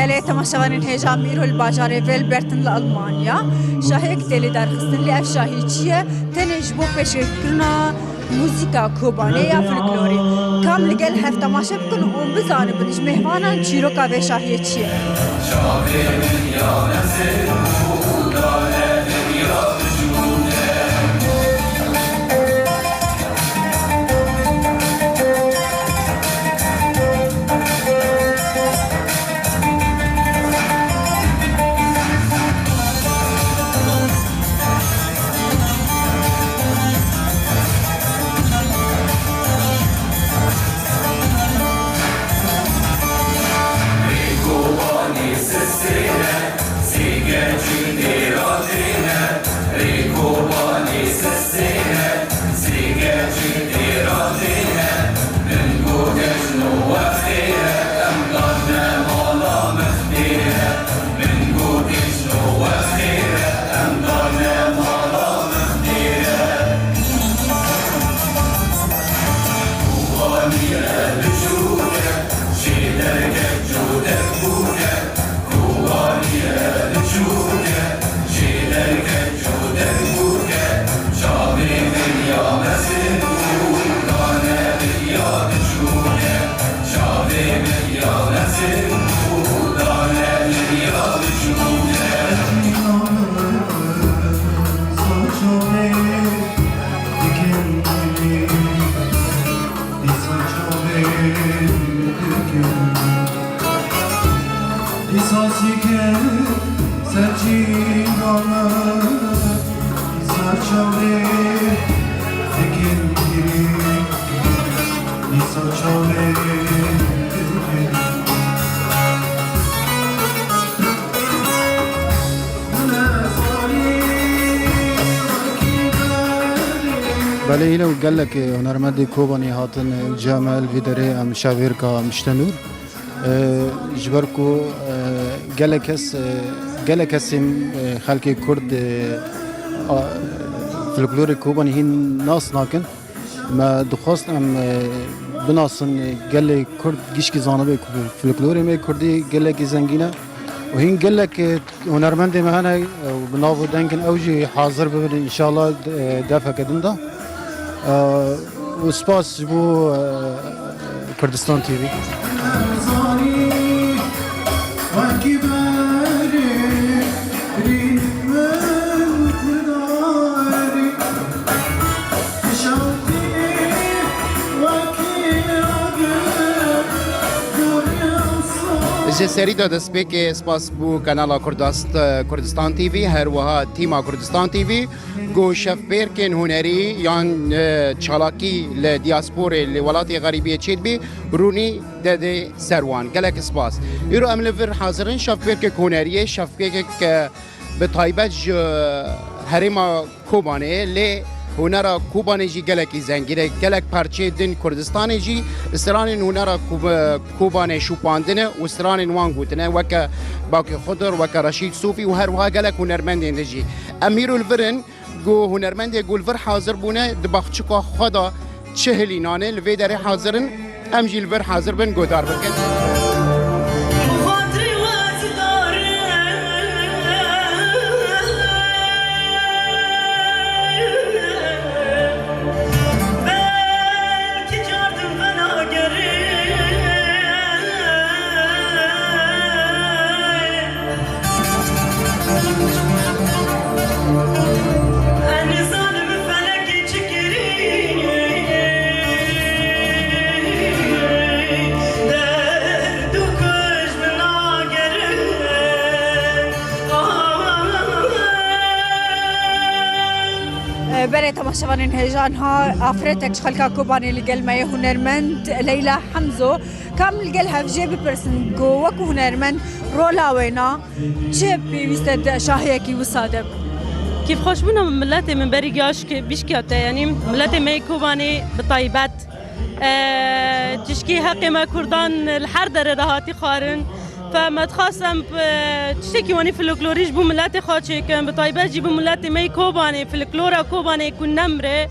بله تماشاوانین هیجان میرو الباجار ویل برتن لألمانیا شاهی کتلی در خستن لی اف شاهی چیه تنش بو پیشکرنا موسیقا کوبانه یا فولکلوری کامل گل هفت تماشا بکن و بزانه بدش مهمانان چیروکا و شاهی چیه بله اینو قال لك هنرمندی کوبانی هاتن جمال ویدره ام شاویر کا مشتنور جبرکو قال لك اسم خلق کرد فولکلور کوبانی هین ناس ناکن ما دخواست ام بناسن قال کرد گیش کی زانبه فولکلور می کردی قال لك زنگینه و هین قال لك هنرمندی مهنا بناو دنکن اوجی حاضر ببین ان شاء الله دفع کدن ده وسپاس بو کردستان تی وی سری داد سپیک سپاس بو کانال کردستان تی وی هر وها تیما کردستان تی وی گو شفبیر کن هنری یان چالاکی ل دیاسپوری ل ولاتی غریبیه چید بی رونی داده سروان گلک سپاس ایرو عمل ور حاضرین شفبیر که هنریه شفبیر که به طایبت هریما کوبانه ل هنرا کوبانه جی گلکی زنگیره گلک پرچه دن کردستان جی استران هنرا کوبانه شوپاندنه و استران وان گوتنه وکا باقی خضر وکا رشید صوفی و هر وها گلک هنرمند جی امیرو الورن گو هنرمند گولور حاضر بونه دباخچکا خدا چهلینانه لوی داره حاضرن ام جی الور حاضر بن گودار بکن بله تماشاوانین هیجان ها آفرتک خلقا کوبانی لگل مای هنرمند لیلا حمزو کامل گل هفجه بپرسن گو وکو هنرمند رولا وینا چه پیوسته شاهیه کی وساده كيف خوش بنا من ملاتي من بريقاش بيشكياتا يعني ملاتي ما يكوباني بطيبات تشكي حقي ما كردان الحردر رهاتي خارن فما تخاصم تشتكي واني فلكلوريش بو ملاتي خاطشي كان بطيبات جيبو ملاتي ما يكوباني فلكلورا كوباني يكون نمره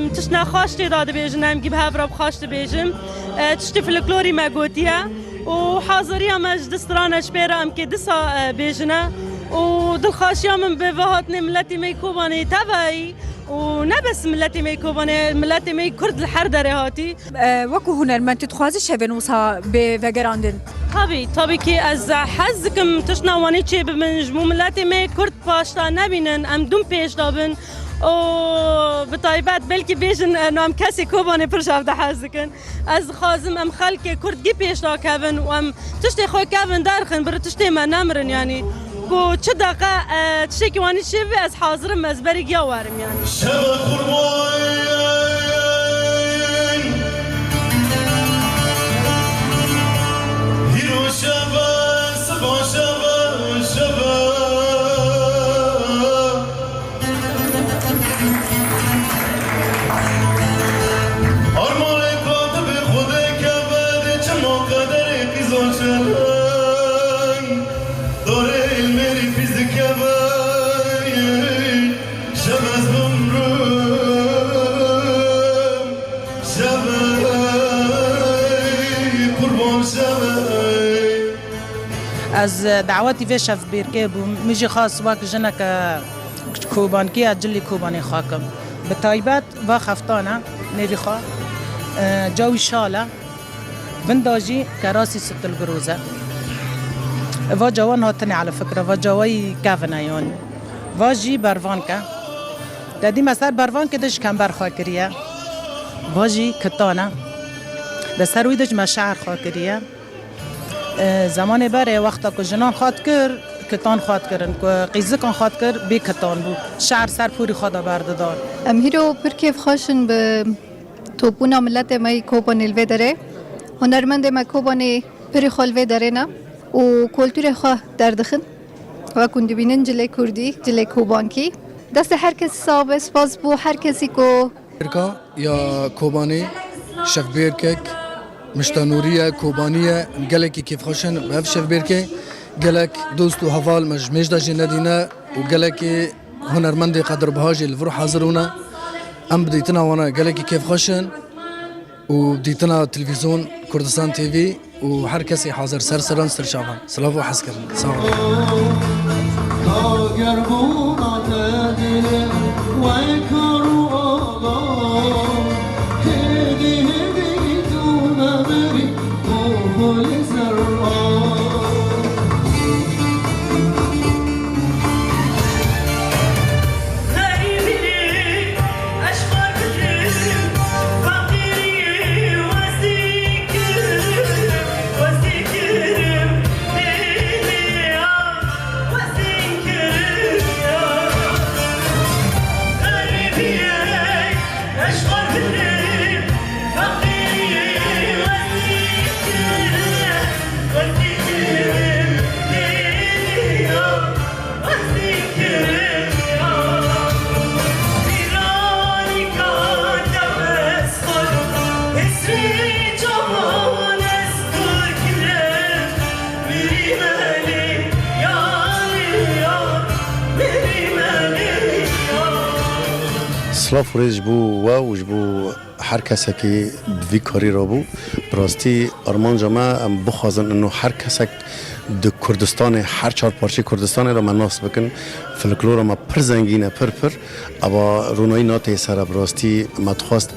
تشنا خاشتي داد بيجن هم جيب هافرا بخاشت بيجم تشتي فلكلوري ما قوتيها وحاضرية مجد سترانا شبيرة أم كدسا بيجنا ودخاشيا من بفهاتني ملتي مي كوباني تبعي ونبس ملتي مي كوباني ملتي مي كرد الحردة هاتي وەکو هونەرمەند تخوازی شەوێن وسا بێڤەگەراندن طبي كي از حزكم تشناواني چه بمنجمو ملتي مي كرد باشتا نبينن ام دوم پیش دابن و بطایبت بلکی بیشن نام کسی کوبانی پرشاف ده حزکن از خازم ام خلک کرد گی پیش دا کبن و ام تشتی خوی کبن درخن بر تشتی ما نمرن يعني کو چه دقیقه تشتی که وانی شوی از حاضرم از بری گیا وارم يعني از دعوتی في شف بيركي مجي خاص واك جنك كوبانكي اجلي كوباني خاكم بتايبات و خفتانا نبي خا جوي شاله بنداجي كراسي ست الجروزه و جوان هاتني على فكره و جوي كافنا يعني واجي بروانكا دادي مسار بروانكا دش كم برخاكريه واجي كتانا دسروي دش مشاعر خاكريه زمان بره وقتا که جنان خواد کر کتان خواد کرن که قیزه کن خواد کر بی کتان بود شعر سر پوری خدا برده دار ام هیرو پر کیف خاشن به توپونا ملت مای کوبانی الوی داره هنرمند مای کوبانی پری خالوی داره نه و کلتور خواه دردخن و کندی بینن جلی کردی جلی کوبانکی دست هر کسی صاحب سپاس بو هر کسی کو یا کوبانی شف بیرکک مشتانورية كوبانية قالك كيف خشن بهف شف بيركي قالك دوست وهفال مش داجي ندينا وقالك هنرمندي قدر بهاجي الفرو حاضرونا ام بديتنا وانا قالك كيف خشن وبديتنا تلفزيون كردستان تي في وحركسي حاضر سرسران سرشافان سلافو حسكر سلام سلاف ریز بو و جبو هر کسی که دوی کاری را بو براستی ارمان جمع بخوازن انه هر کسی د کردستان هر چهار پارچه کردستان را مناس بکن فلکلور ما پر زنگینه پر اما رونایی ناته سر براستی متخواست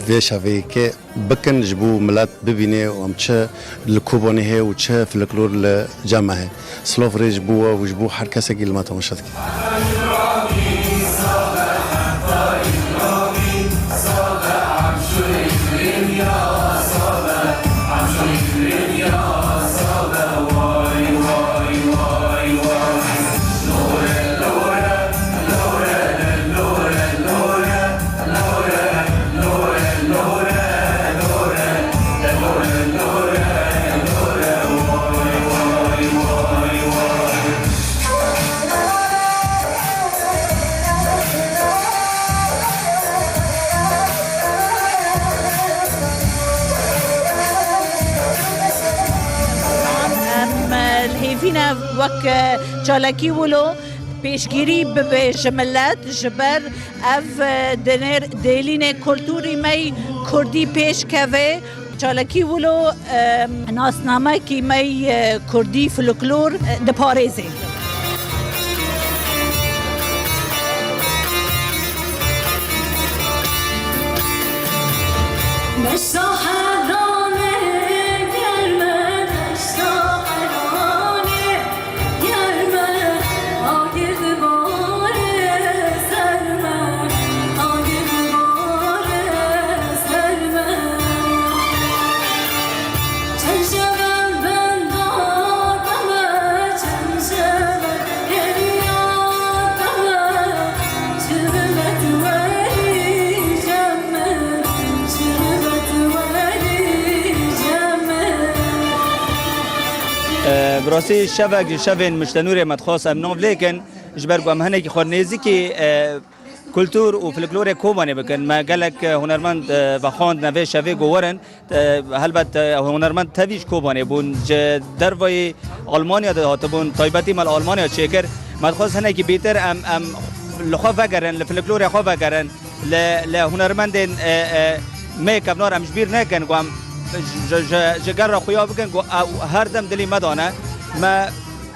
ویشوی که بکن جبو ملت ببینه و هم چه لکوبانه هی و چه فلکلور لجمعه هی سلاف ریز بو و جبو هر کسی که لما تماشد که فينا وك چالکی ولو پیشگیری به جملت جبر اف دنر دلین کلتوری می کردی پیش کوه چالکی ولو ناسنامه کی می کردی فلکلور د پاریزه براسي شفن مشتنوري متخاص امنوف لكن جبرقو ام هنكي خورنيزي كي كولتور و فلكلور كوباني بكن ما قالك هنرمند بخوند نوي شفي گورن هلبت هنرمند تاويش كوباني بون دروي المانيا هاتبون طيبتي مال المانيا تشيكر متخاص هنكي بيتر ام لخوا فقرن لفلكلور خوا فقرن لهنرمند ميك ابنار ام جبير نكن قام جگر خویا بکن گو هر دم دلی مدانه ما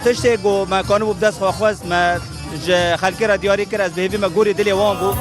تشته گو ما کانو بدست خواست ما خلکی را دیاری کرد از بهوی ما گوری دلی وان بو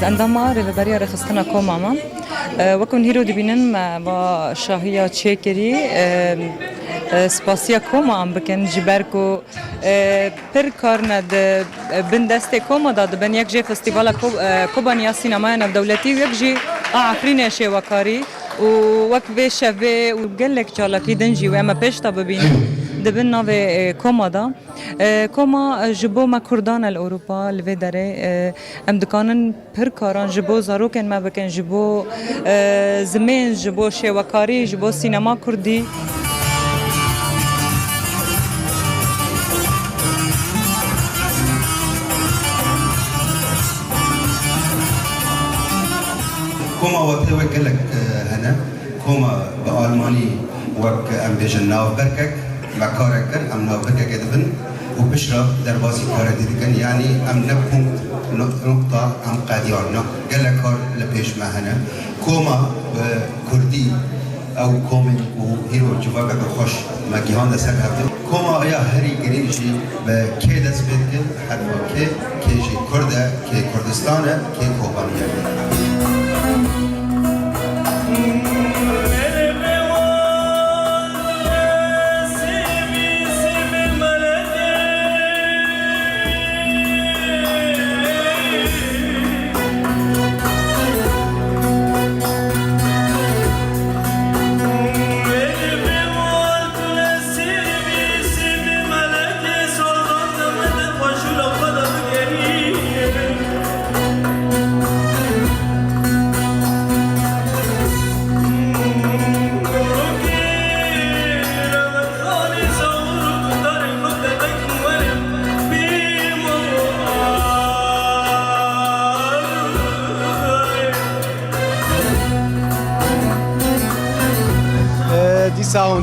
عندما رهبری رخصتنا کوماما وکن هیرو دبینن با شاهیا چیکری سپاسیا کوما ام بکن جبرکو پر کارند بندست کوما داد بن یک جه فستیوال کوبانیا سینما نو دولتی یک جه عفرین شوکاری و وک به شوه و گلک چالاکی دنجی و اما پیش تا ببینیم دبن ناو کوما دا کوما جبو ما کردان الاوروپا لوی داره ام دکانن پر کاران جبو زاروکن ما بکن جبو زمین جبو شوکاری جبو سینما کردی كوما وقت وكلك هنا كوما بالماني وك ام بيجن ناو بركك مكاركر ام ناو بركك دبن وبشرب درباسي كار ديدكن يعني ام نبكم نقطة ام قاديارنا قالك كار لبيش ما هنا كوما كردي او كومن وهيرو جوابك خوش ما جهان ده سر هفته كوما يا هري جرينشي بكي دست بيتكن حتى كي جي كرده كي كردستانه كي كوبانيه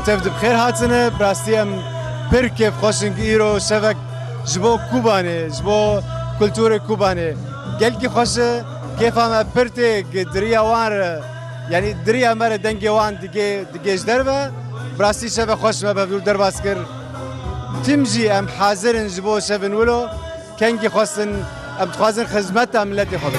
تفد بخير هاتنا براستيم بركف خوشنگ ايرو شفك جبو كوباني جبو كولتور كوباني قلقي خوش كيف اما برتك دريا وان يعني دريا مره دنگي وان ديگه دربه براستي شفك خوش ما بفدول درباسكر تمجي ام حاضرن جبو شفن ولو كنگي خوشن ام تخوازن خدمت ملتي خود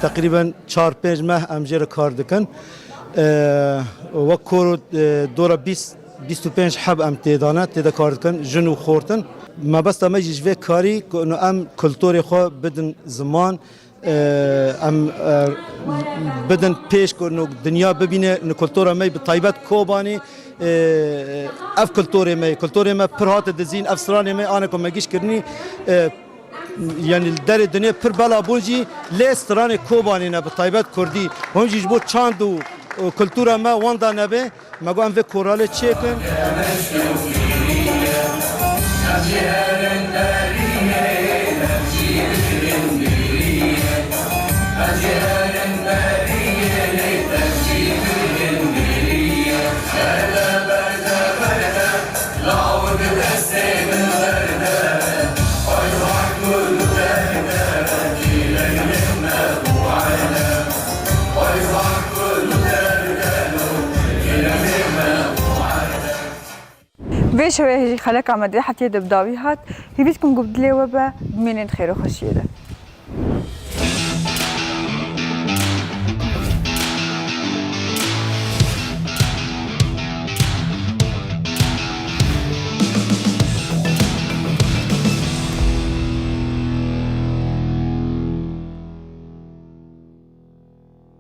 تقریبا 4-5 ماه ام جیر کار دکن و کور دورا 25 حب ام تیدانه تیدا کار دکن جن و خورتن ما بس ما جوه کاری که ام کلتوری خو بدن زمان ام بدن پیش کنو دنیا ببینه ان کلتور می به طیبت کوبانی اف کلتور می پرهات دزین افسران می آن کو مگیش کرنی یعنی در دنیا پر بالا بونجی لستران کوبانی نه به طیبت کردی هم جیجبو چاند و کلتور ما واندا نبه مگو ام و کورال چیکن ویش و هیچ خلق آمده حتی دبداوی هات هیچ کم گفت لیوه با منن خیر و خوشیه.